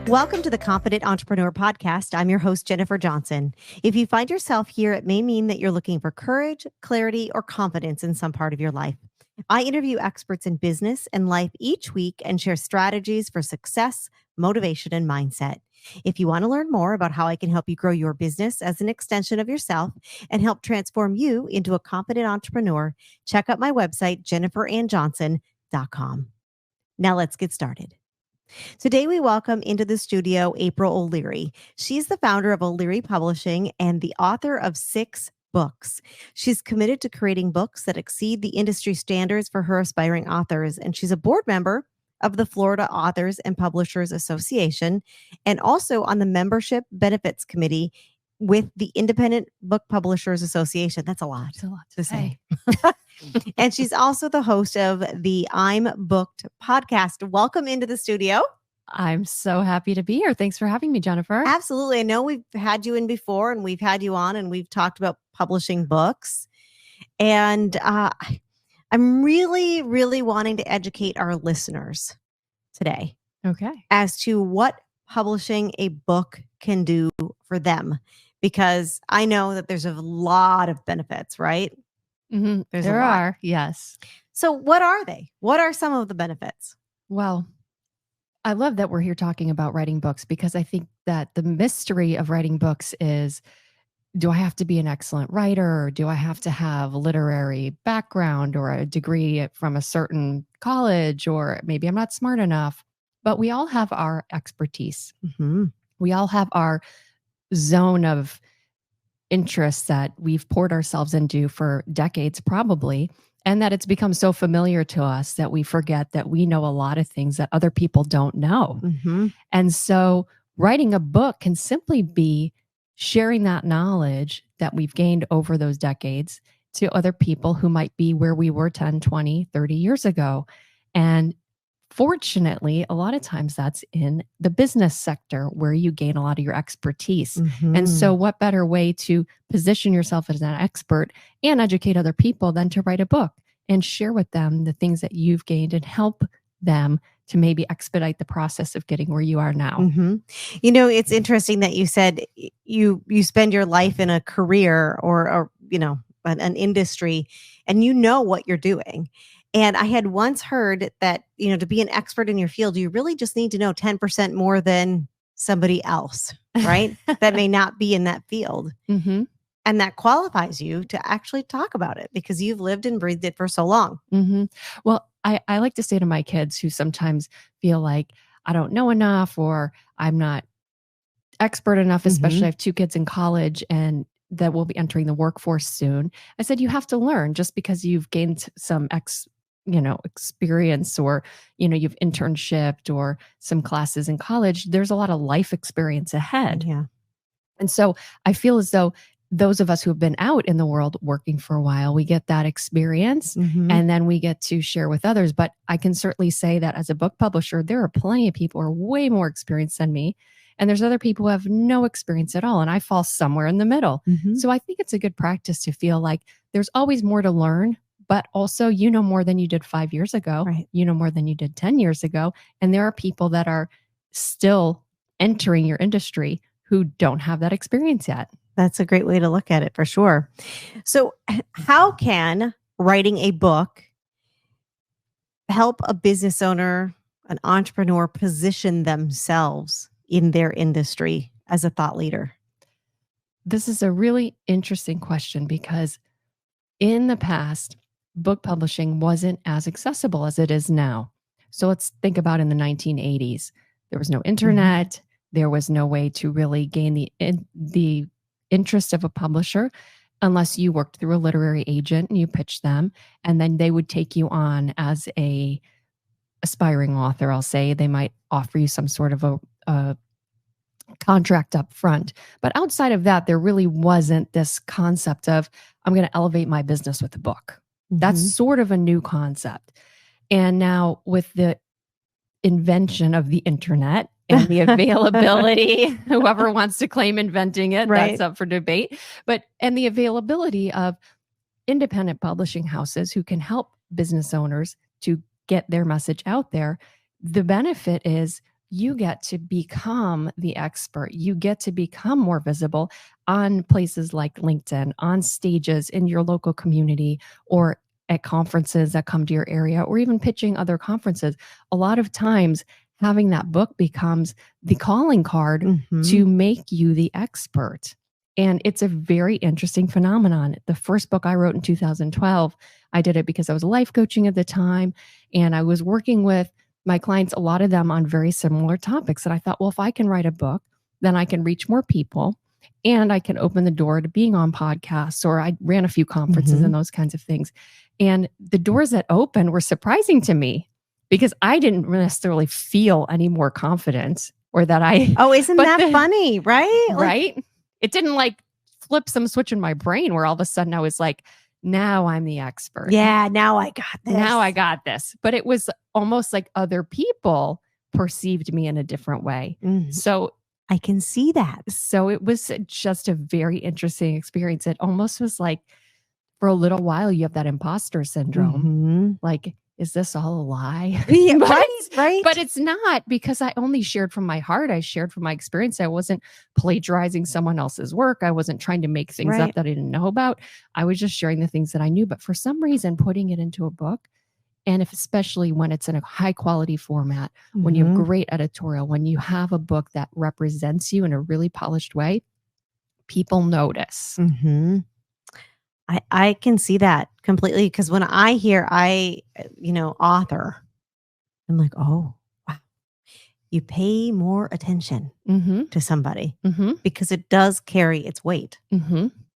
Welcome to the Confident Entrepreneur Podcast. I'm your host, Jennifer Johnson. If you find yourself here, it may mean that you're looking for courage, clarity, or confidence in some part of your life. I interview experts in business and life each week and share strategies for success, motivation, and mindset. If you want to learn more about how I can help you grow your business as an extension of yourself and help transform you into a confident entrepreneur, check out my website, jenniferannjohnson.com. Now let's get started. Today, we welcome into the studio April O'Leary. She's the founder of O'Leary Publishing and the author of 6 books. She's committed to creating books that exceed the industry standards for her aspiring authors, and she's a board member of the Florida Authors and Publishers Association and also on the Membership Benefits Committee with the Independent Book Publishers Association. That's a lot. It's a lot to say. And she's also the host of the I'm Booked podcast. Welcome into the studio. I'm so happy to be here. Thanks for having me, Jennifer. Absolutely. I know we've had you in before and we've had you on and we've talked about publishing books. And I'm really, really wanting to educate our listeners today. Okay. As to what publishing a book can do for them. Because I know that there's a lot of benefits, right? Mm-hmm. There are, yes. So what are they? What are some of the benefits? Well, I love that we're here talking about writing books because I think that the mystery of writing books is, do I have to be an excellent writer? Or do I have to have a literary background or a degree from a certain college? Or maybe I'm not smart enough, but we all have our expertise. Mm-hmm. We all have our zone of interests that we've poured ourselves into for decades, probably, and that it's become so familiar to us that we forget that we know a lot of things that other people don't know. Mm-hmm. And so writing a book can simply be sharing that knowledge that we've gained over those decades to other people who might be where we were 10, 20, 30 years ago. And fortunately, a lot of times that's in the business sector where you gain a lot of your expertise. Mm-hmm. And so what better way to position yourself as an expert and educate other people than to write a book and share with them the things that you've gained and help them to maybe expedite the process of getting where you are now. Mm-hmm. You know, it's interesting that you said you spend your life in a career or you know, an industry and you know what you're doing. And I had once heard that, you know, to be an expert in your field, you really just need to know 10% more than somebody else, right? That may not be in that field. Mm-hmm. And that qualifies you to actually talk about it because you've lived and breathed it for so long. Mm-hmm. Well, I like to say to my kids who sometimes feel like I don't know enough or I'm not expert enough, especially I have 2 kids in college and that will be entering the workforce soon. I said, you have to learn just because you've gained some experience or, you've internshipped or some classes in college. There's a lot of life experience ahead. Yeah. And so I feel as though those of us who have been out in the world working for a while, we get that experience and then we get to share with others. But I can certainly say that as a book publisher, there are plenty of people who are way more experienced than me. And there's other people who have no experience at all. And I fall somewhere in the middle. Mm-hmm. So I think it's a good practice to feel like there's always more to learn, but also you know more than you did 5 years ago. Right. You know more than you did 10 years ago. And there are people that are still entering your industry who don't have that experience yet. That's a great way to look at it for sure. So how can writing a book help a business owner, an entrepreneur position themselves in their industry as a thought leader? This is a really interesting question because in the past, book publishing wasn't as accessible as it is now. So let's think about in the 1980s. There was no internet. There was no way to really gain the interest of a publisher unless you worked through a literary agent and you pitched them, and then they would take you on as a aspiring author. I'll say they might offer you some sort of a contract up front. But outside of that, there really wasn't this concept of, I'm going to elevate my business with a book. That's sort of a new concept. And now with the invention of the internet and the availability, whoever wants to claim inventing it, Right. that's up for debate. And the availability of independent publishing houses who can help business owners to get their message out there. The benefit is you get to become the expert. You get to become more visible on places like LinkedIn, on stages in your local community, or at conferences that come to your area, or even pitching other conferences. A lot of times, having that book becomes the calling card to make you the expert. And it's a very interesting phenomenon. The first book I wrote in 2012, I did it because I was life coaching at the time, and I was working with my clients, a lot of them on very similar topics. And I thought, well, if I can write a book, then I can reach more people and I can open the door to being on podcasts, or I ran a few conferences and those kinds of things. And the doors that opened were surprising to me because I didn't necessarily feel any more confident or that I. Oh, isn't that funny, right? Right. It didn't like flip some switch in my brain where all of a sudden I was like, now I'm the expert. Yeah, now I got this. Now I got this. But it was almost like other people perceived me in a different way. So I can see that. So it was just a very interesting experience. It almost was like for a little while, you have that imposter syndrome. Like, is this all a lie? Yeah, but right. But it's not, because I only shared from my heart. I shared from my experience. I wasn't plagiarizing someone else's work. I wasn't trying to make things up that I didn't know about. I was just sharing the things that I knew. But for some reason, putting it into a book, and especially when it's in a high quality format, when you have great editorial, when you have a book that represents you in a really polished way, people notice. I can see that completely, because when I hear author, I'm like, oh, wow. You pay more attention to somebody because it does carry its weight.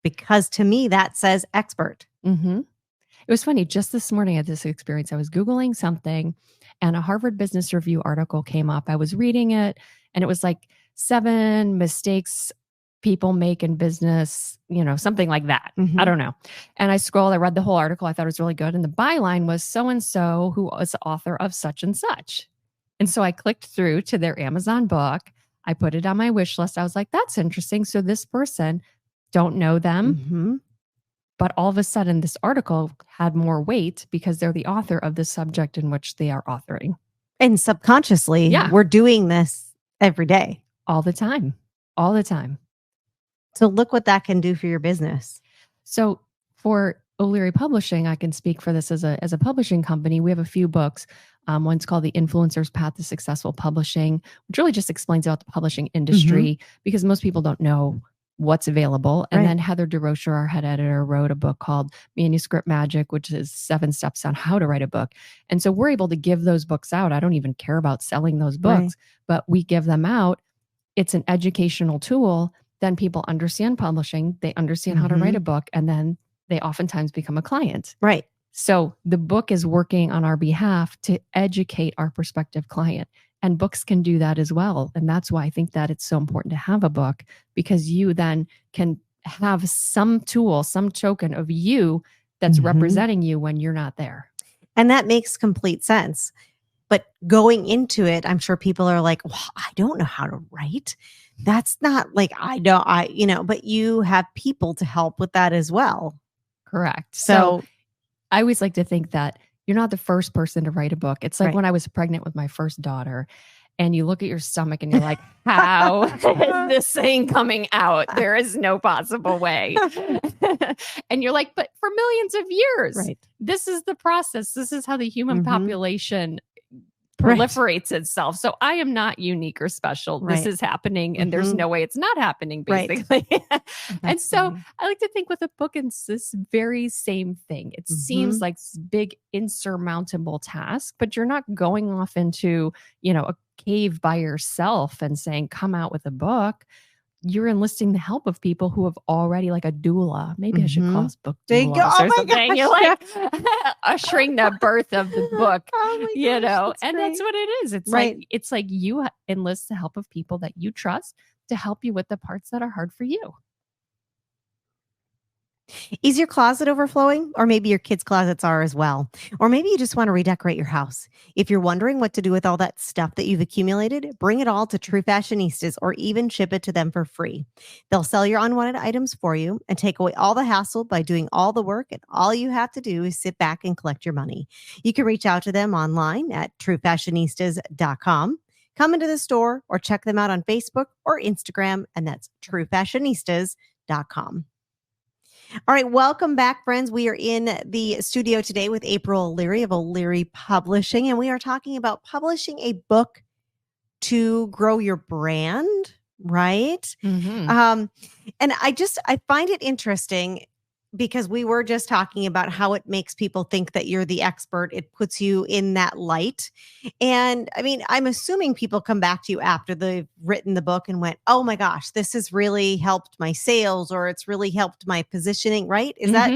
Because to me, that says expert. It was funny. Just this morning I had this experience. I was Googling something and a Harvard Business Review article came up. I was reading it and it was like 7 mistakes people make in business, something like that. I don't know. And I scrolled, I read the whole article. I thought it was really good. And the byline was so-and-so who was the author of such and such. And so I clicked through to their Amazon book. I put it on my wish list. I was like, that's interesting. So this person, don't know them. But all of a sudden, this article had more weight because they're the author of the subject in which they are authoring. And subconsciously, we're doing this every day. All the time. All the time. So look what that can do for your business. So for O'Leary Publishing, I can speak for this as a publishing company. We have a few books. One's called The Influencer's Path to Successful Publishing, which really just explains about the publishing industry because most people don't know what's available. And then Heather DeRocher, our head editor, wrote a book called Manuscript Magic, which is 7 steps on how to write a book. And so we're able to give those books out. I don't even care about selling those books, but we give them out. It's an educational tool. Then people understand publishing. They understand how to write a book. And then they oftentimes become a client. Right. So the book is working on our behalf to educate our prospective client. And books can do that as well. And that's why I think that it's so important to have a book, because you then can have some tool, some token of you that's representing you when you're not there. And that makes complete sense. But going into it, I'm sure people are like, well, I don't know how to write. That's not like, but you have people to help with that as well. Correct. So I always like to think that you're not the first person to write a book. It's like when I was pregnant with my first daughter and you look at your stomach and you're like, how is this thing coming out? There is no possible way. And you're like, but for millions of years, this is the process. This is how the human population proliferates itself. So I am not unique or special. This is happening and there's no way it's not happening, basically. And so I like to think with a book, it's this very same thing. It seems like this big insurmountable task, but you're not going off into, a cave by yourself and saying, come out with a book. You're enlisting the help of people who have already, like a doula. Maybe I should call this book doulas or something. Gosh, you're like ushering the birth of the book, and that's what it is. It's like you enlist the help of people that you trust to help you with the parts that are hard for you. Is your closet overflowing? Or maybe your kids' closets are as well. Or maybe you just want to redecorate your house. If you're wondering what to do with all that stuff that you've accumulated, bring it all to True Fashionistas or even ship it to them for free. They'll sell your unwanted items for you and take away all the hassle by doing all the work, and all you have to do is sit back and collect your money. You can reach out to them online at truefashionistas.com. Come into the store or check them out on Facebook or Instagram, and that's truefashionistas.com. All right, welcome back, friends. We are in the studio today with April O'Leary of O'Leary Publishing, and we are talking about publishing a book to grow your brand, right? And I find it interesting because we were just talking about how it makes people think that you're the expert. It puts you in that light. And I mean, I'm assuming people come back to you after they've written the book and went, oh my gosh, this has really helped my sales, or it's really helped my positioning, right? Is that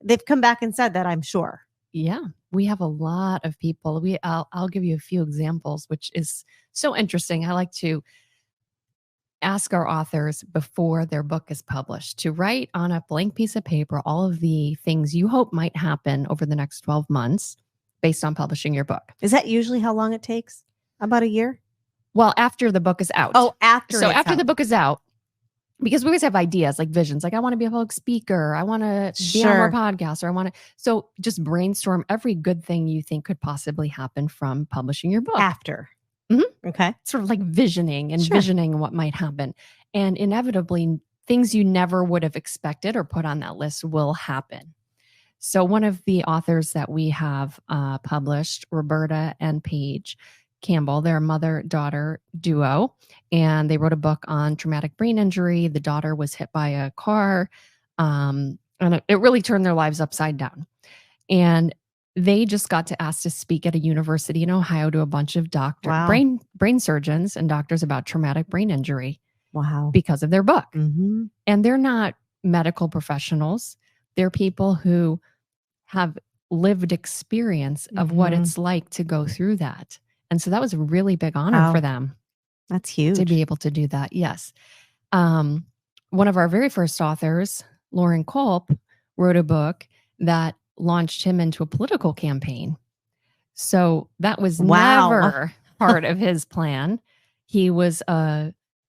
they've come back and said that, I'm sure. Yeah, we have a lot of people. I'll give you a few examples, which is so interesting. I like to ask our authors before their book is published to write on a blank piece of paper all of the things you hope might happen over the next 12 months based on publishing your book. Is that usually how long it takes? About a year? Well, after the book is out. Oh, after the book is out, because we always have ideas like visions, like I want to be a public speaker, I want to be on more podcasts, or I want to. So just brainstorm every good thing you think could possibly happen from publishing your book. After. Okay. Sort of like visioning and visioning what might happen. And inevitably, things you never would have expected or put on that list will happen. So one of the authors that we have published, Roberta and Paige Campbell, they're a mother-daughter duo, and they wrote a book on traumatic brain injury. The daughter was hit by a car, and it really turned their lives upside down. And they just got to ask to speak at a university in Ohio to a bunch of brain surgeons and doctors about traumatic brain injury. Wow. Because of their book. And they're not medical professionals. They're people who have lived experience of what it's like to go through that. And so that was a really big honor for them. That's huge. To be able to do that. Yes. One of our very first authors, Lauren Culp, wrote a book that launched him into a political campaign. So that was never part of his plan. He was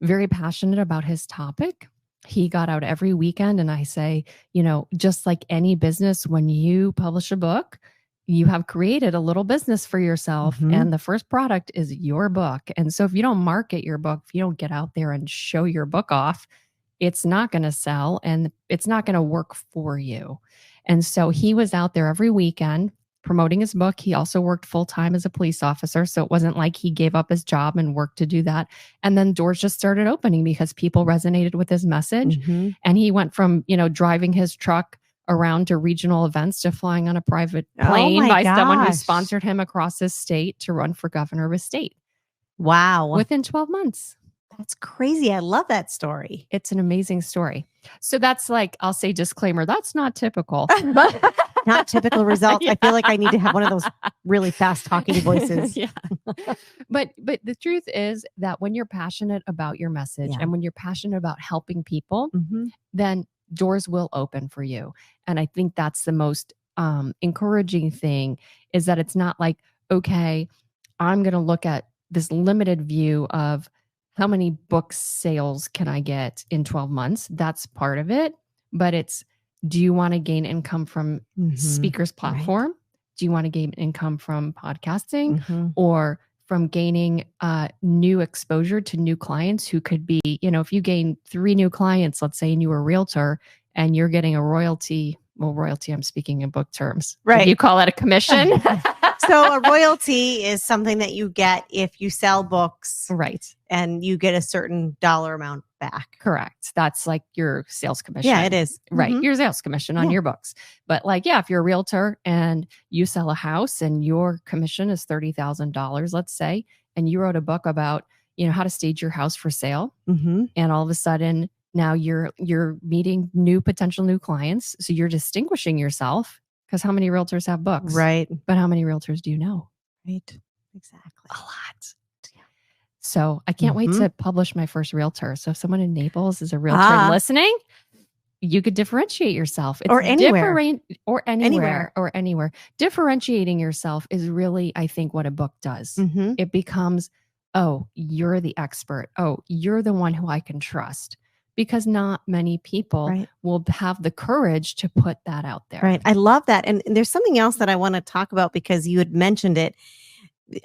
very passionate about his topic. He got out every weekend, and I say, just like any business, when you publish a book, you have created a little business for yourself, and the first product is your book. And so if you don't market your book, if you don't get out there and show your book off, it's not going to sell, and it's not going to work for you. And so he was out there every weekend promoting his book. He also worked full-time as a police officer. So it wasn't like he gave up his job and worked to do that. And then doors just started opening because people resonated with his message. And he went from, driving his truck around to regional events to flying on a private plane by someone who sponsored him across his state to run for governor of his state. Wow. Within 12 months. That's crazy. I love that story. It's an amazing story. So that's like, I'll say disclaimer, that's not typical. Not typical results. I feel like I need to have one of those really fast talking voices. But the truth is that when you're passionate about your message and when you're passionate about helping people, then doors will open for you. And I think that's the most encouraging thing, is that it's not like, okay, I'm going to look at this limited view of how many book sales can I get in 12 months? That's part of it. But it's, do you want to gain income from speakers platform? Do you want to gain income from podcasting or from gaining new exposure to new clients who could be, if you gain 3 new clients, let's say, and you were a realtor and you're getting a royalty, I'm speaking in book terms. Right. You call that a commission? So a royalty is something that you get if you sell books. Right. And you get a certain dollar amount back. Correct. That's like your sales commission. Yeah, it is. Right. Your sales commission on your books. But if you're a realtor and you sell a house and your commission is $30,000, let's say, and you wrote a book about, how to stage your house for sale. And all of a sudden now you're meeting potential new clients. So you're distinguishing yourself, because how many realtors have books? Right. But how many realtors do you know? Right. Exactly. A lot. So I can't wait to publish my first realtor. So if someone in Naples is a realtor listening, you could differentiate yourself. It's or anywhere. Anywhere. Differentiating yourself is really, I think, what a book does. It becomes, oh, you're the expert. Oh, you're the one who I can trust. Because not many people will have the courage to put that out there. Right. I love that. And there's something else that I want to talk about, because you had mentioned it.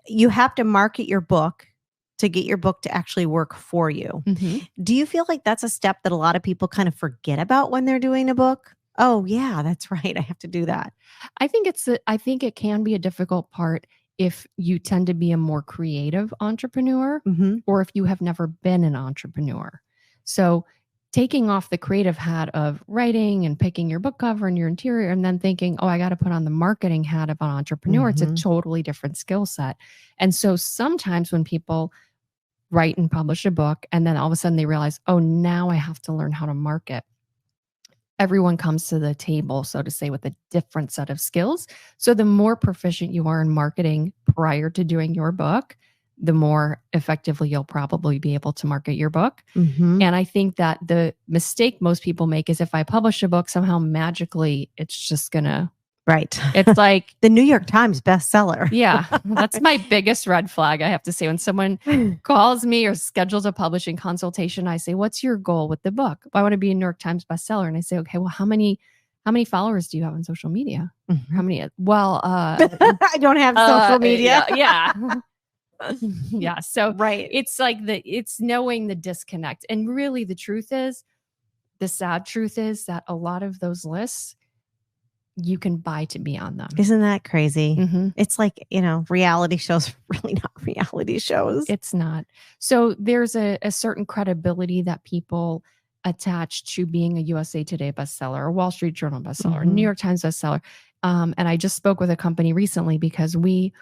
You have to market your book to get your book to actually work for you. Mhm. Do you feel like that's a step that a lot of people kind of forget about when they're doing a book? Oh, yeah, that's right. I have to do that. I think it can be a difficult part if you tend to be a more creative entrepreneur Mm-hmm. or if you have never been an entrepreneur. So taking off the creative hat of writing and picking your book cover and your interior and then thinking, oh, I got to put on the marketing hat of an entrepreneur. It's a Mm-hmm. totally different skill set. And so sometimes when people write and publish a book and then all of a sudden they realize, oh, now I have to learn how to market. Everyone comes to the table, so to say, with a different set of skills. So the more proficient you are in marketing prior to doing your book, the more effectively you'll probably be able to market your book. Mm-hmm. And I think that the mistake most people make is if I publish a book, somehow magically it's just gonna, Right. it's like, the New York Times bestseller. yeah, that's my biggest red flag. I have to say, when someone calls me or schedules a publishing consultation, I say, "What's your goal with the book?" "I want to be a New York Times bestseller." And I say, "Okay, well, how many followers do you have on social media? Mhm. How many?" Well, I don't have social media. yeah, yeah. So Right. it's like it's knowing the disconnect, and really, the sad truth is that a lot of those lists you can buy to be on them. Isn't that crazy? Mhm. It's like, reality shows are really not reality shows. It's not. So there's a certain credibility that people attach to being a USA Today bestseller, a Wall Street Journal bestseller, Mhm. New York Times bestseller. And I just spoke with a company recently because we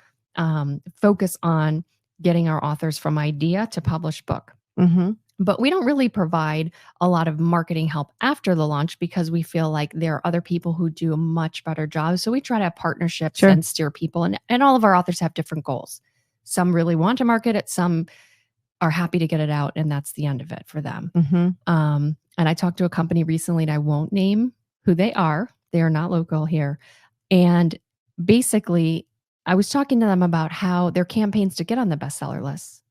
focus on getting our authors from idea to published book. Mm-hmm. But we don't really provide a lot of marketing help after the launch because we feel like there are other people who do a much better job. So we try to have partnerships Sure. and steer people. And all of our authors have different goals. Some really want to market it. Some are happy to get it out. And that's the end of it for them. Mm-hmm. And I talked to a company recently, and I won't name who they are. They are not local here. And basically, I was talking to them about how their campaigns to get on the bestseller list.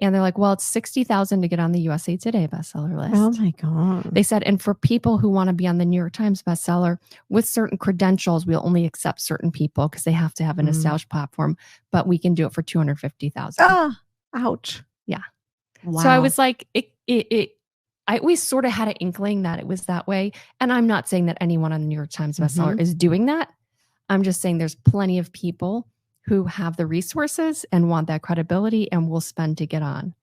And they're like, well, it's $60,000 to get on the USA Today bestseller list. Oh my God. They said, and for people who want to be on the New York Times bestseller with certain credentials, we'll only accept certain people because they have to have an established platform, but we can do it for $250,000. Oh, ouch. Yeah. Wow. So I was like, we sort of had an inkling that it was that way. And I'm not saying that anyone on the New York Times bestseller is doing that. I'm just saying there's plenty of people who have the resources and want that credibility and will spend to get on.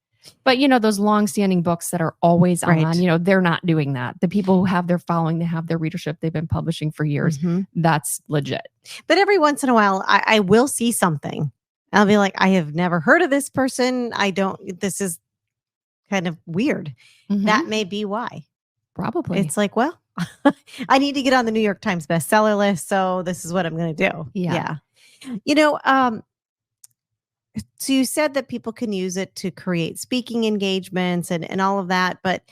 But, those long-standing books that are always on, they're not doing that. The people who have their following, they have their readership, they've been publishing for years. That's legit. But every once in a while, I will see something. I'll be like, I have never heard of this person. This is kind of weird. That may be why. Probably. It's like, well, I need to get on the New York Times bestseller list. So this is what I'm going to do. Yeah. So you said that people can use it to create speaking engagements and all of that. But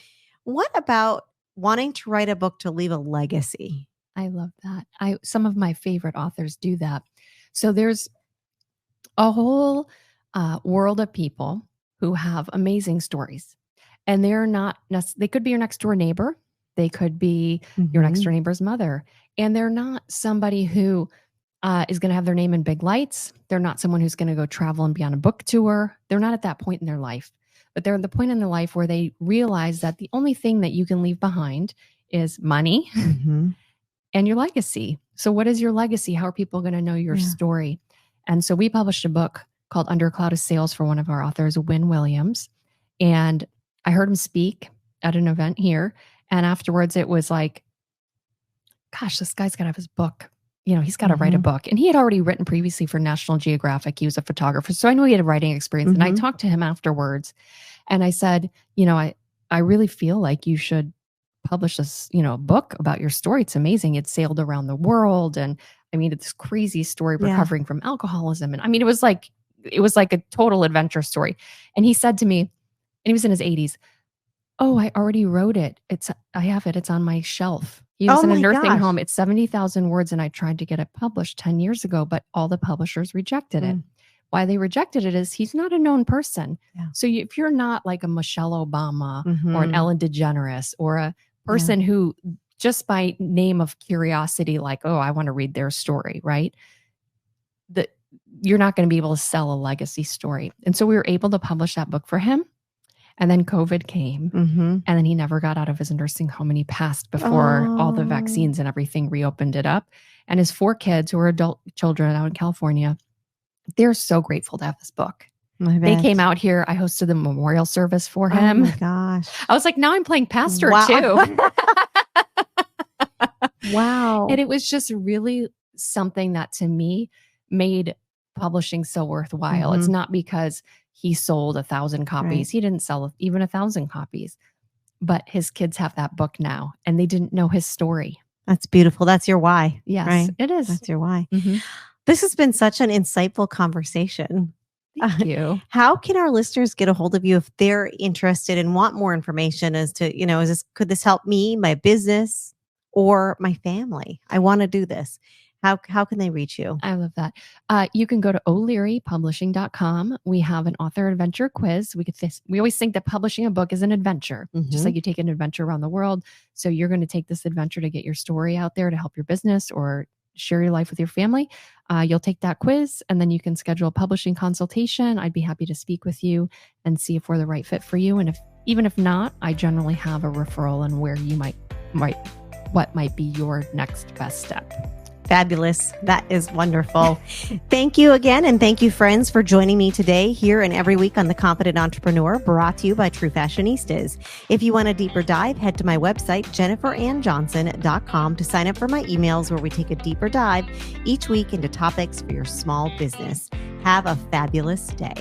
what about wanting to write a book to leave a legacy? I love that. Some of my favorite authors do that. So there's a whole world of people who have amazing stories. And they could be your next door neighbor. They could be your next door neighbor's mother. And they're not somebody who is going to have their name in big lights. They're not someone who's going to go travel and be on a book tour. They're not at that point in their life. But they're at the point in their life where they realize that the only thing that you can leave behind is money and your legacy. So what is your legacy? How are people going to know your story? And so we published a book called Under a Cloud of Sales for one of our authors, Wynn Williams. And I heard him speak at an event here. And afterwards it was like, gosh, this guy's got to have his book. He's got to write a book. And he had already written previously for National Geographic. He was a photographer. So I knew he had a writing experience. And I talked to him afterwards. And I said, I really feel like you should publish this, book about your story. It's amazing. It sailed around the world. And I mean, it's this crazy story recovering from alcoholism. And I mean, it was like a total adventure story. And he said to me, and he was in his 80s, oh, I already wrote it. I have it. It's on my shelf. He was in a nursing home. It's 70,000 words. And I tried to get it published 10 years ago, but all the publishers rejected it. Why they rejected it is he's not a known person. Yeah. So if you're not like a Michelle Obama or an Ellen DeGeneres or a person who just by name of curiosity, like, oh, I want to read their story, right? you're not going to be able to sell a legacy story. And so we were able to publish that book for him. And then COVID came, and then he never got out of his nursing home, and he passed before all the vaccines and everything reopened it up. And his 4 kids, who are adult children out in California, they're so grateful to have this book. They came out here. I hosted the memorial service for him. Oh my gosh. I was like, now I'm playing pastor too. Wow. And it was just really something that to me made publishing so worthwhile. It's not because he sold 1,000 copies. Right. He didn't sell even 1,000 copies, but his kids have that book now and they didn't know his story. That's beautiful. That's your why. Yes, right? It is. That's your why. This has been such an insightful conversation. Thank you. How can our listeners get a hold of you if they're interested and want more information as to, could this help me, my business, or my family? I want to do this. How can they reach you? I love that. You can go to o'learypublishing.com. We have an author adventure quiz. We always think that publishing a book is an adventure, just like you take an adventure around the world. So you're going to take this adventure to get your story out there to help your business or share your life with your family. You'll take that quiz and then you can schedule a publishing consultation. I'd be happy to speak with you and see if we're the right fit for you. And even if not, I generally have a referral on where you what might be your next best step. Fabulous. That is wonderful. Thank you again. And thank you, friends, for joining me today here and every week on The Confident Entrepreneur, brought to you by True Fashionistas. If you want a deeper dive, head to my website, jenniferannjohnson.com, to sign up for my emails where we take a deeper dive each week into topics for your small business. Have a fabulous day.